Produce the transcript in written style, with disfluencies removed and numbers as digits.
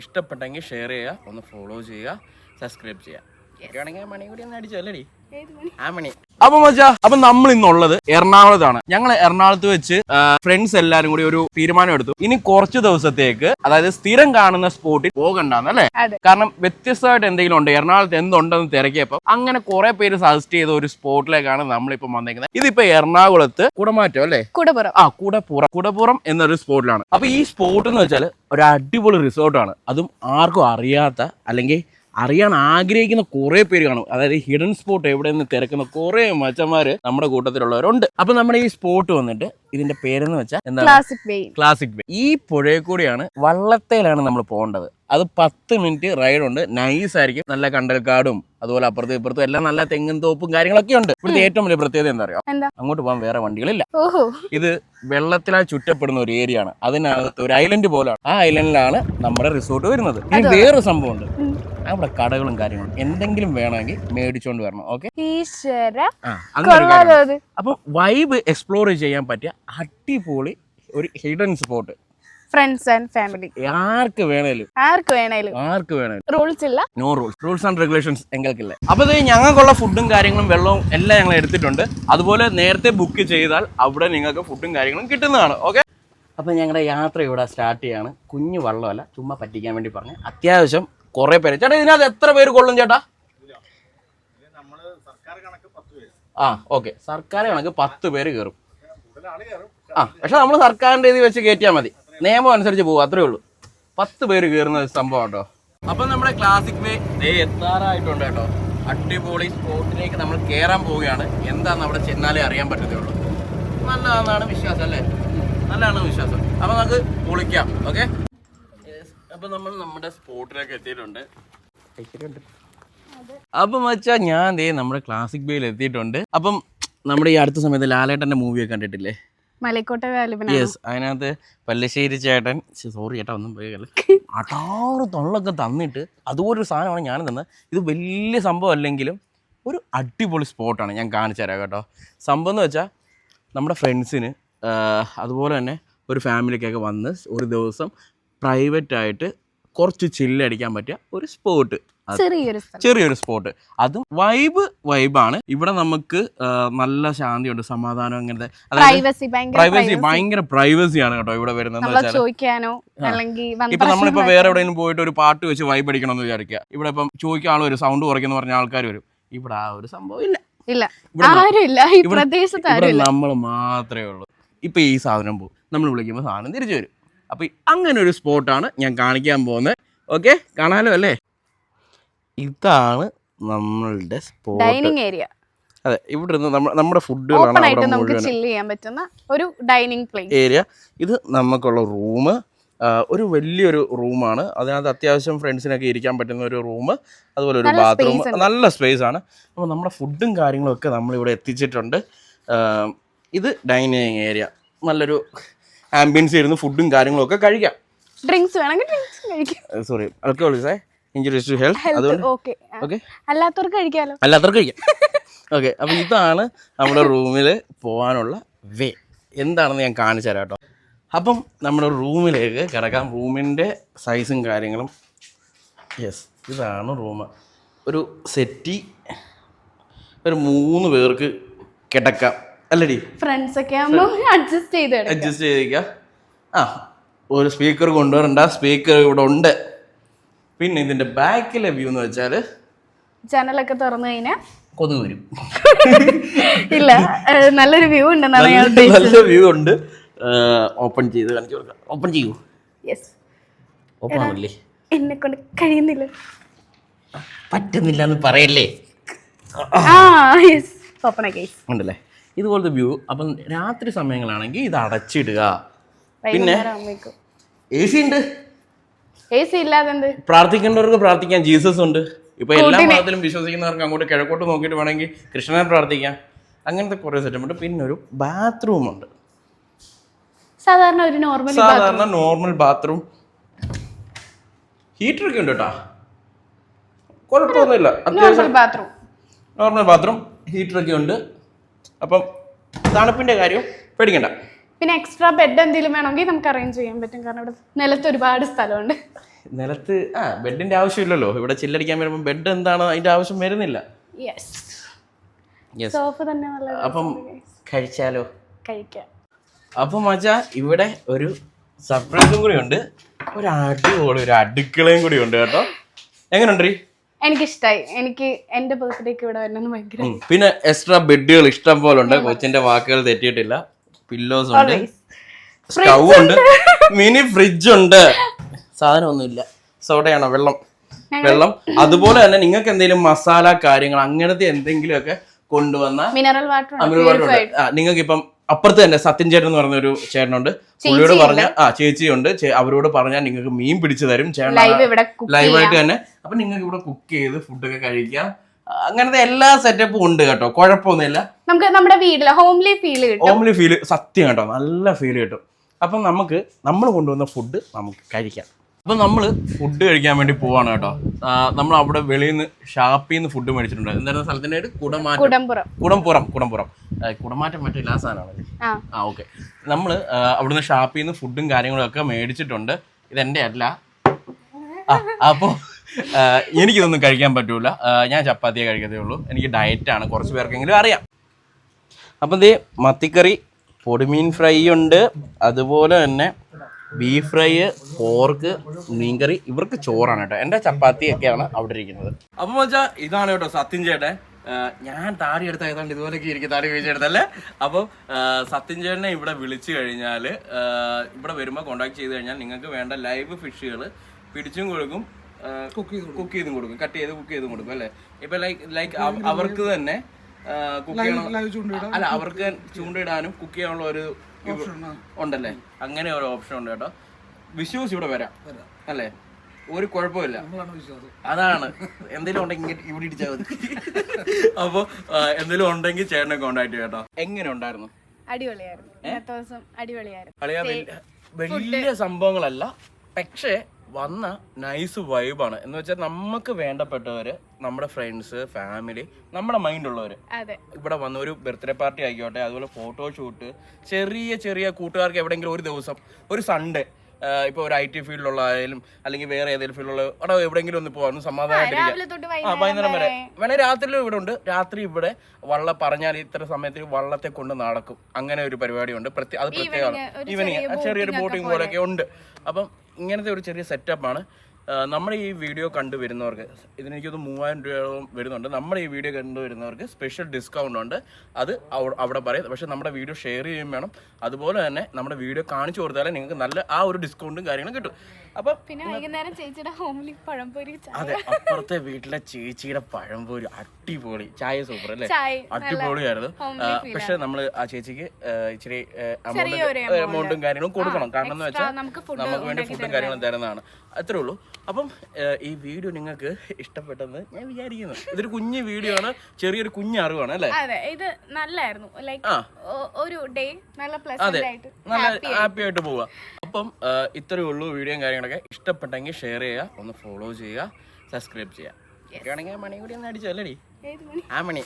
ഇഷ്ടപ്പെട്ടെങ്കിൽ ഷെയർ ചെയ്യുക, ഒന്ന് ഫോളോ ചെയ്യുക, സബ്സ്ക്രൈബ് ചെയ്യുക. ആണെങ്കിൽ മണി കൂടി ഒന്ന് അടിച്ചല്ലേ ആ മണി. അപ്പൊ നമ്മൾ ഇന്നുള്ളത് എറണാകുളത്താണ്. ഞങ്ങൾ എറണാകുളത്ത് വെച്ച് ഫ്രണ്ട്സ് എല്ലാരും കൂടി ഒരു തീരുമാനം എടുത്തു. ഇനി കുറച്ച് ദിവസത്തേക്ക് അതായത് സ്ഥിരം കാണുന്ന സ്പോട്ടിൽ പോകണ്ടെന്ന് അല്ലേ. കാരണം വ്യത്യസ്തമായിട്ട് എന്തെങ്കിലും ഉണ്ട്, എറണാകുളത്ത് എന്തുണ്ടെന്ന് തിരക്കിയപ്പോ അങ്ങനെ കുറെ പേര് സജസ്റ്റ് ചെയ്ത ഒരു സ്പോട്ടിലേക്കാണ് നമ്മളിപ്പോ വന്നേക്കുന്നത്. ഇതിപ്പോ എറണാകുളത്ത് കുടമാറ്റം അല്ലേ, കുടപ്പുറം എന്നൊരു സ്പോട്ടിലാണ്. അപ്പൊ ഈ സ്പോട്ട് എന്ന് വെച്ചാൽ ഒരു അടിപൊളി റിസോർട്ടാണ്. അതും ആർക്കും അറിയാത്ത അല്ലെങ്കിൽ അറിയാൻ ആഗ്രഹിക്കുന്ന കുറെ പേര് കാണും. അതായത് ഹിഡൻ സ്പോട്ട് എവിടെ നിന്ന് തിരക്കുന്ന കുറെ മച്ചന്മാര് നമ്മുടെ കൂട്ടത്തിലുള്ളവരുണ്ട്. അപ്പൊ നമ്മുടെ ഈ സ്പോട്ട് വന്നിട്ട് ഇതിന്റെ പേരെന്ന് വെച്ചാൽ എന്താ, ക്ലാസിക് ബേ. ഈ പുഴയിൽ കൂടിയാണ്, വള്ളത്തേലാണ് നമ്മൾ പോകേണ്ടത്. അത് 10 മിനിറ്റ് റൈഡ് ഉണ്ട്. നൈസ് ആയിരിക്കും. നല്ല കണ്ടൽക്കാടും അതുപോലെ അപ്പുറത്തും ഇപ്പുറത്തും എല്ലാം നല്ല തെങ്ങും തോപ്പും കാര്യങ്ങളൊക്കെ ഉണ്ട്. ഇവിടുത്തെ ഏറ്റവും വലിയ പ്രത്യേകത എന്താ അറിയാം, അങ്ങോട്ട് പോകാൻ വേറെ വണ്ടികളില്ല. ഇത് വെള്ളത്തിലായി ചുറ്റപ്പെടുന്ന ഒരു ഏരിയ ആണ്. അതിനകത്ത് ഒരു ഐലൻഡ് പോലാണ്. ആ ഐലൻഡിലാണ് നമ്മുടെ റിസോർട്ട് വരുന്നത്. ഇനി വേറൊരു സംഭവം ഉണ്ട്, അവിടെ കടകളും കാര്യങ്ങളും എന്തെങ്കിലും വേണമെങ്കിൽ മേടിച്ചോണ്ട് വരണം. ഓക്കെ, അപ്പൊ വൈബ് എക്സ്പ്ലോർ ചെയ്യാൻ പറ്റിയ അടിപൊളി ഒരു hidden spot. Friends and family ആർക്ക് വേണേലും റൂൾസ് ഇല്ല, നോ റൂൾസ് ആൻഡ് റെഗുലേഷൻസ് എങ്ങൾക്കില്ല. അപ്പൊ ഇത് ഞങ്ങൾക്കുള്ള ഫുഡും കാര്യങ്ങളും വെള്ളവും എല്ലാം ഞങ്ങൾ എടുത്തിട്ടുണ്ട്. അതുപോലെ നേരത്തെ ബുക്ക് ചെയ്താൽ അവിടെ നിങ്ങൾക്ക് ഫുഡും കാര്യങ്ങളും കിട്ടുന്നതാണ്. ഓക്കെ, അപ്പൊ ഞങ്ങളുടെ യാത്ര ഇവിടെ സ്റ്റാർട്ട് ചെയ്യാണ്. കുഞ്ഞു വള്ളമല്ല, ചുമ്മാ പറ്റിക്കാൻ വേണ്ടി പറഞ്ഞ് അത്യാവശ്യം കുറെ പേര്. ചേട്ടാ ഇതിനകത്ത് എത്ര പേര് കൊള്ളും ചേട്ടാ? ആ ഓക്കെ, സർക്കാർ കണക്ക് 10 പേര് കയറും. പക്ഷെ നമ്മൾ സർക്കാരിന്റെ ഇത് വെച്ച് കയറ്റിയാൽ മതി, നിയമം അനുസരിച്ച് പോകും, അത്രേ ഉള്ളൂ. 10 പേര് കയറുന്ന സംഭവം കേട്ടോ. അപ്പൊ നമ്മുടെ ക്ലാസിക് വേ എത്താറായിട്ടുണ്ട് കേട്ടോ. അടിപൊളി സ്പോട്ടിലേക്ക് നമ്മൾ കയറാൻ പോവുകയാണ്. എന്താന്ന് അവിടെ ചെന്നാലേ അറിയാൻ പറ്റത്തുള്ളൂ. നല്ലതാണെന്നാണ് വിശ്വാസം അല്ലേ, നല്ലതാണ് വിശ്വാസം. അപ്പൊ നമുക്ക് പൊളിക്കാം. ഓക്കെ, അപ്പൊ നമ്മൾ നമ്മുടെ സ്പോട്ടിലേക്ക് എത്തിയിട്ടുണ്ട്. അപ്പൊ മച്ചാ ഞാൻ നമ്മുടെ ക്ലാസിക് ബേയിൽ എത്തിയിട്ടുണ്ട്. അപ്പം നമ്മുടെ ഈ അടുത്ത സമയത്ത് ലാലേട്ടന്റെ മൂവിയൊക്കെ കണ്ടിട്ടില്ലേ, മലക്കോട്ടെ യെസ്, അതിനകത്ത് പല്ലശ്ശേരി ചേട്ടൻ, സോറി ചേട്ടാ ഒന്നും പോയല്ലേ, 16 തൊള്ളൊക്കെ തന്നിട്ട് അതുപോലൊരു സാധനമാണ് ഞാനും തന്നത്. ഇത് വലിയ സംഭവം അല്ലെങ്കിലും ഒരു അടിപൊളി സ്പോട്ടാണ്. ഞാൻ കാണിച്ചു തരാം കേട്ടോ. സംഭവം എന്ന് വെച്ചാൽ നമ്മുടെ ഫ്രണ്ട്സിന് അതുപോലെ തന്നെ ഒരു ഫാമിലിക്കൊക്കെ വന്ന് ഒരു ദിവസം പ്രൈവറ്റായിട്ട് കുറച്ച് ചില്ലടിക്കാൻ പറ്റിയ ഒരു സ്പോട്ട്, ചെറിയൊരു സ്പോട്ട്. അതും വൈബാണ്. ഇവിടെ നമുക്ക് നല്ല ശാന്തിയുണ്ട്, സമാധാനം, അങ്ങനത്തെ പ്രൈവസി, ഭയങ്കര പ്രൈവസിയാണ് കേട്ടോ ഇവിടെ വരുന്നത്. ഇപ്പൊ നമ്മളിപ്പോ വേറെ എവിടെയെങ്കിലും പോയിട്ട് ഒരു പാട്ട് വെച്ച് വൈബ് അടിക്കണം എന്ന് വിചാരിക്കുക, ഇവിടെ ഇപ്പം ചോദിക്കാൻ ആൾ വരും, സൗണ്ട് കുറയ്ക്കുന്ന പറഞ്ഞ ആൾക്കാർ വരും. ഇവിടെ ആ ഒരു സംഭവം ഇല്ല, ഇവിടെ നമ്മൾ മാത്രമേ ഉള്ളൂ. ഇപ്പൊ ഈ സാധനം പോകും, നമ്മൾ വിളിക്കുമ്പോൾ സാധനം തിരിച്ചു വരും. അപ്പൊ അങ്ങനെ ഒരു സ്പോട്ടാണ് ഞാൻ കാണിക്കാൻ പോകുന്നത്. ഓക്കെ, കാണാലോ അല്ലേ. ഇതാണ് നമ്മളുടെ സ്പോട്ട്, ഡൈനിങ് ഏരിയ. അതെ, ഇവിടെ ഇരുന്ന് നമ്മുടെ ഫുഡുകളാണ് ഒരു ഡൈനിങ് പ്ലേസ് ഏരിയ. ഇത് നമുക്കുള്ള റൂം, ഒരു വലിയൊരു റൂമാണ്. അതിനകത്ത് അത്യാവശ്യം ഫ്രണ്ട്സിനൊക്കെ ഇരിക്കാൻ പറ്റുന്ന ഒരു റൂം, അതുപോലെ ഒരു ബാത്റൂം, നല്ല സ്പേസ് ആണ്. അപ്പോൾ നമ്മുടെ ഫുഡും കാര്യങ്ങളൊക്കെ നമ്മളിവിടെ എത്തിച്ചിട്ടുണ്ട്. ഇത് ഡൈനിങ് ഏരിയ, നല്ലൊരു ആംബിയൻസ് ഇരുന്ന് ഫുഡും കാര്യങ്ങളൊക്കെ കഴിക്കാം. ഡ്രിങ്ക്സ് വേണമെങ്കിൽ ഡ്രിങ്ക്സ് കഴിക്കാം. Sorry, alcohol injuries to health. Okay, അല്ലാത്തവർക്ക് കഴിക്കാം. ഓക്കെ, അപ്പം ഇതാണ് നമ്മുടെ റൂമിൽ പോകാനുള്ള വേ. എന്താണെന്ന് ഞാൻ കാണിച്ചു തരാം കേട്ടോ. അപ്പം നമ്മുടെ റൂമിലേക്ക് കിടക്കാം. റൂമിൻ്റെ സൈസും കാര്യങ്ങളും, യെസ്, ഇതാണ് റൂം. ഒരു സെറ്റി, ഒരു 3 പേർക്ക് കിടക്കാം അല്ലടി, ഫ്രണ്ട്സ് ഒക്കെ അഡ്ജസ്റ്റ് ചെയ്തേക്കാം. ഒരു സ്പീക്കർ കൊണ്ടുവരണ്ട, സ്പീക്കർ ഇവിടെ ഉണ്ട്. പിന്നെ ഇതിന്റെ ബാക്കിലെ വ്യൂ എന്ന് വെച്ചാൽ ജനലൊക്കെ തുറന്നു കഴിഞ്ഞാൽ കൊതുക് വരും. ഇല്ല, നല്ലൊരു വ്യൂ ഉണ്ട്, നല്ല വ്യൂ ഉണ്ട്. ഓപ്പൺ ചെയ്ത് കാണിച്ചു കൊടുക്കാം. ഓപ്പൺ ചെയ്യൂ. ഓപ്പൺ ആണല്ലേ, എന്നെ കൊണ്ട് കഴിയുന്നില്ല, പറ്റുന്നില്ല എന്ന് പറയല്ലേ. ഉണ്ടല്ലേ ഇതുപോലത്തെ വ്യൂ. അപ്പം രാത്രി സമയങ്ങളാണെങ്കിൽ ഇത് അടച്ചിടുക. പിന്നെ AC ഉണ്ട്. AC ഇല്ലാതെ പ്രാർത്ഥിക്കേണ്ടവർക്ക് പ്രാർത്ഥിക്കാൻ ജീസസ് ഉണ്ട്. ഇപ്പൊ എല്ലാ മതത്തിലും വിശ്വസിക്കുന്നവർക്ക് അങ്ങോട്ട് കിഴക്കോട്ട് നോക്കിയിട്ട് വേണമെങ്കിൽ കൃഷ്ണനെ പ്രാർത്ഥിക്കാം. അങ്ങനത്തെ കുറെ സെറ്റപ്പ് ഉണ്ട്. പിന്നെ ഒരു ബാത്റൂം ഉണ്ട്, സാധാരണ നോർമൽ ബാത്റൂം. ഹീറ്റർ ഒക്കെ ഉണ്ട് കേട്ടോ, കുഴപ്പമൊന്നുമില്ല. അത്യാവശ്യം നോർമൽ ബാത്റൂം, ഹീറ്റർ ഒക്കെ ഉണ്ട്. അപ്പം തണുപ്പിന്റെ കാര്യം പേടിക്കണ്ട. പിന്നെ എക്സ്ട്രാ ബെഡ് എന്തെങ്കിലും വേണമെങ്കിൽ നമുക്ക് അറേഞ്ച് ചെയ്യാൻ പറ്റും, കാരണം ഇവിടെ നിലത്ത് ഒരുപാട് സ്ഥലമുണ്ട്. നിലത്ത് ബെഡിന്റെ ആവശ്യമില്ലല്ലോ. ഇവിടെ ചില്ലടിക്കാൻ വരുമ്പോൾ ബെഡ് എന്താണ് അതിന്റെ ആവശ്യം വരുന്നില്ല. Yes Yes. സോഫ തന്നെ നല്ല അപ്പം കഴിച്ചാലോ? കഴിക്കാം. അപ്പം മച്ചാ ഇവിടെ ഒരു സർപ്രൈസും കൂടി ഉണ്ട്. ഒരു അടിപൊളി ഒരു അടുക്കളയും കൂടി ഉണ്ട് കേട്ടോ. എങ്ങനെയുണ്ട്? എനിക്കിഷ്ടായി. എനിക്ക് എന്റെ ബർത്ത്ഡേക്ക് ഇവിടെ വരണമെന്ന് ഭയങ്കര. പിന്നെ എക്സ്ട്രാ ബെഡുകൾ ഇഷ്ടം പോലെ ഉണ്ട്. കൊച്ചിന്റെ വാക്കുകൾ തെറ്റിയിട്ടില്ല. പില്ലോസ് ഉണ്ട്, സ്റ്റൗ ഉണ്ട്, മിനി ഫ്രിഡ്ജ് ഉണ്ട്. സാധനം ഒന്നുമില്ല. സോഡയാണോ? വെള്ളം. അതുപോലെ തന്നെ നിങ്ങൾക്ക് എന്തെങ്കിലും മസാല കാര്യങ്ങൾ അങ്ങനത്തെ എന്തെങ്കിലുമൊക്കെ കൊണ്ടുവന്ന മിനറൽ വാട്ടർ നിങ്ങൾക്ക് ഇപ്പം അപ്പുറത്ത് തന്നെ സത്യൻ ചേട്ടൻ എന്ന് പറഞ്ഞ ഒരു ചേട്ടനുണ്ട്. പുള്ളിയോട് പറഞ്ഞ ചേച്ചിയുണ്ട്. അവരോട് പറഞ്ഞാൽ നിങ്ങൾക്ക് മീൻ പിടിച്ചു തരും. ലൈവായിട്ട് തന്നെ. അപ്പൊ നിങ്ങൾക്ക് ഇവിടെ കുക്ക് ചെയ്ത് ഫുഡൊക്കെ കഴിക്കാം. അങ്ങനത്തെ എല്ലാ സെറ്റപ്പും ഉണ്ട് കേട്ടോ. കുഴപ്പമൊന്നുമില്ല. നമുക്ക് നമ്മുടെ വീട്ടില് ഹോംലി ഫീൽ കിട്ടും. ഹോംലി ഫീൽ സത്യം കേട്ടോ. നല്ല ഫീൽ കിട്ടും. അപ്പം നമ്മൾ കൊണ്ടുവന്ന ഫുഡ് നമുക്ക് കഴിക്കാം. അപ്പം നമ്മൾ ഫുഡ് കഴിക്കാൻ വേണ്ടി പോവാണ് കേട്ടോ. നമ്മൾ അവിടെ വെളിയിൽ നിന്ന് ഷാപ്പിൽ നിന്ന് ഫുഡ് മേടിച്ചിട്ടുണ്ട്. എന്തായിരുന്നു സ്ഥലത്തിൻ്റെ പേര്? കുടംപുറം. കുടമാറ്റം മറ്റില്ല ആ സാധനമാണല്ലേ? ഓക്കെ. നമ്മൾ അവിടുന്ന് ഷാപ്പിൽ നിന്ന് ഫുഡും കാര്യങ്ങളൊക്കെ മേടിച്ചിട്ടുണ്ട്. ഇതെൻ്റെ അല്ല. അപ്പോൾ എനിക്കിതൊന്നും കഴിക്കാൻ പറ്റൂല. ഞാൻ ചപ്പാത്തിയെ കഴിക്കത്തേ ഉള്ളൂ. എനിക്ക് ഡയറ്റാണ്. കുറച്ച് പേർക്കെങ്കിലും അറിയാം. അപ്പം ദേ മത്തിക്കറി, പൊടിമീൻ ഫ്രൈ ഉണ്ട്, അതുപോലെ തന്നെ ബീഫ് ഫ്രൈ, പോർക്ക്, മീൻകറി. ഇവർക്ക് ചോറാണ് കേട്ടോ. എൻ്റെ ചപ്പാത്തിയൊക്കെയാണ് അവിടെ ഇരിക്കുന്നത്. അപ്പം വെച്ചാൽ ഇതാണ് കേട്ടോ സത്യൻ ചേട്ടൻ. ഞാൻ താടി എടുത്ത ഏതാണ്ട് ഇതുപോലെയൊക്കെ ഇരിക്കും. താടി വീഴ്ചയെടുത്തല്ലേ. അപ്പോൾ സത്യൻ ചേട്ടനെ ഇവിടെ വിളിച്ചു കഴിഞ്ഞാൽ, ഇവിടെ വരുമ്പോൾ കോൺടാക്ട് ചെയ്ത് കഴിഞ്ഞാൽ നിങ്ങൾക്ക് വേണ്ട ലൈവ് ഫിഷുകൾ പിടിച്ചും കൊടുക്കും, കുക്ക് ചെയ്തും കൊടുക്കും, കട്ട് ചെയ്ത് കുക്ക് ചെയ്തും കൊടുക്കും അല്ലേ. ഇപ്പൊ ലൈക്ക് അവർക്ക് തന്നെ കുക്ക് ചെയ്യണം അല്ല, അവർക്ക് ചൂണ്ടയിടാനും കുക്ക് ചെയ്യാനുള്ള ഒരു ഉണ്ടല്ലേ. അങ്ങനെ ഒരു ഓപ്ഷൻ ഉണ്ട് കേട്ടോ. വിശ്വസ് ഇവിടെ വരാം അല്ലേ, ഒരു കുഴപ്പമില്ല. അതാണ് എന്തെങ്കിലും ഉണ്ടെങ്കിൽ ഇവിടെ ഇടിച്ചാൽ മതി. അപ്പൊ എന്തെങ്കിലും ഉണ്ടെങ്കിൽ ചേട്ടനെ കോണ്ടാക്ട് കേട്ടോ. എങ്ങനെ ഉണ്ടായിരുന്നു? വലിയ സംഭവങ്ങളല്ല, പക്ഷേ വന്ന നൈസ് വൈബാണ്. എന്ന് വെച്ചാൽ നമുക്ക് വേണ്ടപ്പെട്ടവര്, നമ്മുടെ ഫ്രണ്ട്സ്, ഫാമിലി, നമ്മുടെ മൈൻഡുള്ളവര് ഇവിടെ വന്ന ഒരു ബർത്ത്ഡേ പാർട്ടി ആയിക്കോട്ടെ, അതുപോലെ ഫോട്ടോഷൂട്ട്, ചെറിയ കൂട്ടുകാർക്ക് എവിടെയെങ്കിലും ഒരു ദിവസം, ഒരു സൺഡേ, ഇപ്പോൾ ഒരു IT ഫീൽഡിലുള്ള ആയാലും അല്ലെങ്കിൽ വേറെ ഏതെങ്കിലും ഫീൽഡിലുള്ള അവിടെ എവിടെയെങ്കിലും ഒന്ന് പോകാൻ സമാധാനമായിട്ടിരിക്കാം. വൈകുന്നേരം വരെ വേണേൽ രാത്രിയിലും ഇവിടെ ഉണ്ട്. രാത്രി ഇവിടെ പറഞ്ഞാൽ ഇത്ര സമയത്ത് വള്ളത്തെ കൊണ്ട് നടക്കും. അങ്ങനെ ഒരു പരിപാടിയുണ്ട്. അത് പ്രത്യേകമാണ്. ഈവനിങ് ചെറിയൊരു ബോട്ടിങ് പോലെയൊക്കെ ഉണ്ട്. അപ്പം ഇങ്ങനത്തെ ഒരു ചെറിയ സെറ്റപ്പാണ്. നമ്മുടെ ഈ വീഡിയോ കണ്ടുവരുന്നവർക്ക്, ഇതിനെനിക്കൊന്ന് 3000 രൂപയോളം വരുന്നുണ്ട്. നമ്മുടെ ഈ വീഡിയോ കണ്ടുവരുന്നവർക്ക് സ്പെഷ്യൽ ഡിസ്കൗണ്ട് ഉണ്ട്. അത് അവിടെ പറയും. പക്ഷെ നമ്മുടെ വീഡിയോ ഷെയർ ചെയ്യുകയും വേണം. അതുപോലെ തന്നെ നമ്മുടെ വീഡിയോ കാണിച്ചു കൊടുത്താലേ നിങ്ങൾക്ക് നല്ല ആ ഒരു ഡിസ്കൗണ്ടും കാര്യങ്ങളും കിട്ടും. അപ്പം പിന്നെ വൈകുന്നേരം ചേച്ചിയുടെ ഹോംലി പഴംപൊരി. അതെ, അപ്പുറത്തെ വീട്ടിലെ ചേച്ചിയുടെ പഴംപൊരി അടിപൊളി. ചായ സൂപ്പർ അല്ലേ, അടിപൊളിയായിരുന്നു. പക്ഷെ നമ്മൾ ആ ചേച്ചിക്ക് ഇച്ചിരി എമൗണ്ടും കാര്യങ്ങളും കൊടുക്കണം. കാരണം എന്ന് വെച്ചാൽ നമുക്ക് വേണ്ടി ഫുഡും കാര്യങ്ങളും തരുന്നതാണ്. അത്രേ ഉള്ളൂ. അപ്പം ഈ വീഡിയോ നിങ്ങൾക്ക് ഇഷ്ടപ്പെട്ടെന്ന് ഞാൻ വിചാരിക്കുന്നു. ഇതൊരു കുഞ്ഞു വീഡിയോ ആണ്, ചെറിയൊരു കുഞ്ഞു അറിവാണ് അല്ലേ. ഇത് നല്ലായിരുന്നു. ഒരു ഡേ നല്ല ഹാപ്പി ആയിട്ട് പോവുക. അപ്പം ഇത്രയേ ഉള്ളൂ വീഡിയോയും കാര്യങ്ങളൊക്കെ. ഇഷ്ടപ്പെട്ടെങ്കിൽ ഷെയർ ചെയ്യുക, ഒന്ന് ഫോളോ ചെയ്യുക, സബ്സ്ക്രൈബ് ചെയ്യുക. ഒക്കെ ആണെങ്കിൽ മണി കൂടി ഒന്ന് അടിച്ചല്ലേ. ആ മണി